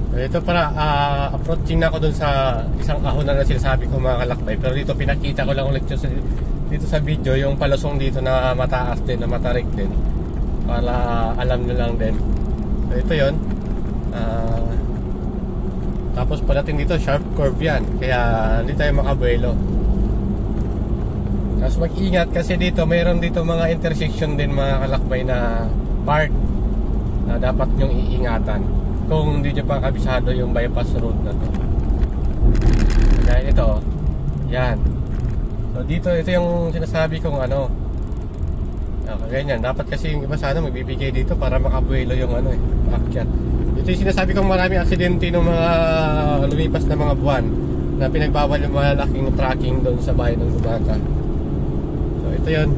Ito para approaching na ako dun sa isang ahon na sinasabi ko mga kalakbay. Pero dito pinakita ko lang ulit dito sa video yung palusong dito na mataas din, na matarik din, para alam nyo lang din. So ito yun. Tapos pagdating dito sharp curve yan, kaya hindi tayo makabuelo. Tapos mag-ingat kasi dito mayroon dito mga intersection din mga kalakbay na part na dapat nyong iingatan kung hindi nyo pa kabisado yung bypass road na to. Dahil ito, yan. So dito, ito yung sinasabi kong ano, ganyan. Dapat kasi yung iba sana magbibigay dito para makabuelo yung ano akyat. Ito yung sinasabi kong maraming aksidente ng mga lumipas na mga buwan na pinagbawal yung malaking tracking doon sa bayan ng Gumaca. So ito yun,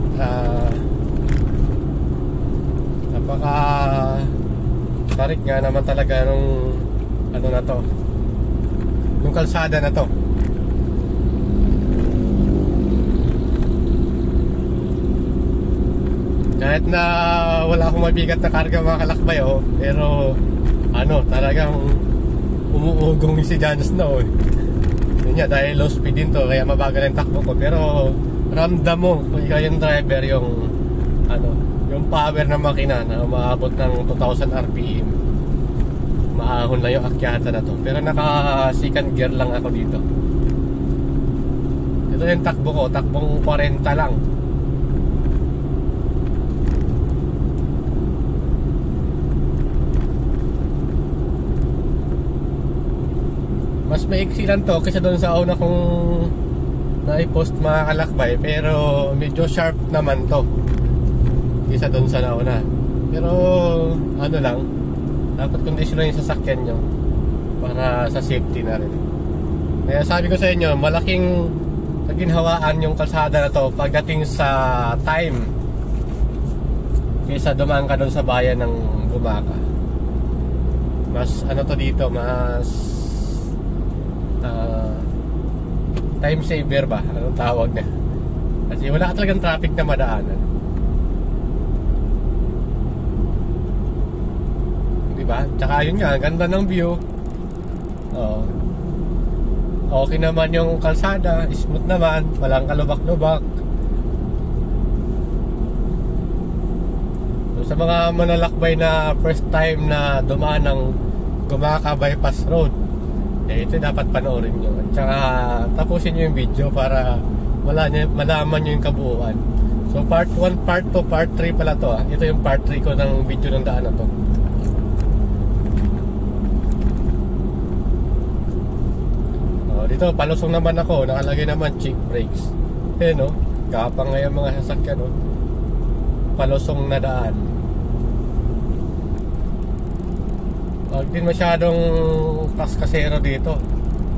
napaka tarik nga naman talaga nung ano na to, yung kalsada na to. Kahit na wala akong mabigat na karga mga kalakbay pero ano, talagang umuugong si Janus na yun nga, dahil low speed din to kaya mabagal ang takbo ko, pero ramdam mo kung ikaw yung driver yung ano, yung power ng makina na umaabot ng 2000 RPM. Maahon lang yung akyata na to, pero naka second gear lang ako dito. Ito yung takbo ko, takbong 40 lang. Mas maiksi lang to kaysa doon sa una kong na-post mga kalakbay, pero medyo sharp naman to kaysa doon sa nauna. Pero ano lang, dapat kondisyonan yung sasakyan nyo para sa safety na rin. Kaya sabi ko sa inyo, malaking ginhawaan yung kalsada na to pagdating sa time kaysa dumaan ka doon sa bayan ng Gumaca. Mas ano to dito, mas time saver ba? Anong tawag na? Kasi wala ka talagang traffic na madaanan. Diba? Tsaka yun nga, ganda ng view. Okay naman yung kalsada, smooth naman, walang kalubak-lubak. So, sa mga manlalakbay na first time na dumaan ng Gumaca Bypass Road, ito dapat panoorin nyo. At saka tapusin nyo yung video para malaman nyo yung kabuuan. So part 1, part 2, part 3 pala to. Ito yung part 3 ko ng video ng daan na to. Dito palusong naman ako, nakalagay naman check brakes. Kapang nga yung mga sasakyan palusong na daan. Huwag din masyadong kaskasero dito.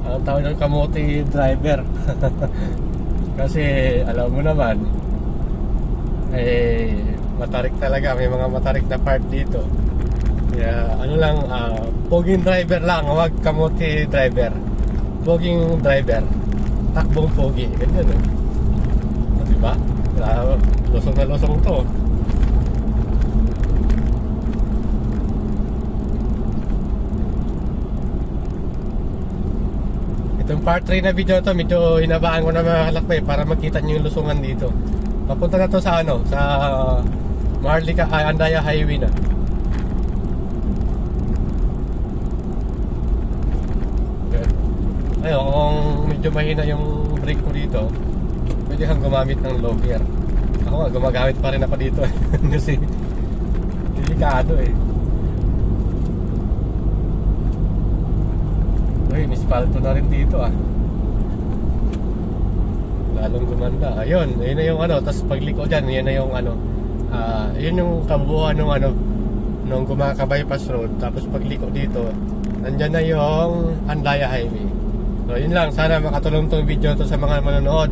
Ang tawag ng kamote driver. Kasi alam mo naman, matarik talaga. May mga matarik na part dito. Kaya ano lang, poging driver lang, huwag kamote driver. Poging driver, takbong pogi. Ganyan diba? Lusong na lusong to. Itong part 3 na video to, medyo hinabaan ko na mga kalakbay para makita nyo yung lusungan dito. Papunta na to sa sa Maharlika, Andaya Highway na. Ayun, kung medyo mahina yung brake ko dito, pwede kang gumamit ng low gear. Ako nga, gumagamit pa rin ako dito kasi delikado Mispalto na rin dito lalong gumanda. Ayun, yun na yung tapos pagliko dyan, yun na yung yun yung kabuuan ng nung Gumaca Bypass Road. Tapos pagliko dito, nandyan na yung Andaya Highway. So yun lang, sana makatulong tong video to sa mga manonood.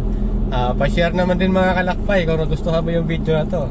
Pa-share naman din mga kalakbay kung nagustuhan mo yung video na to.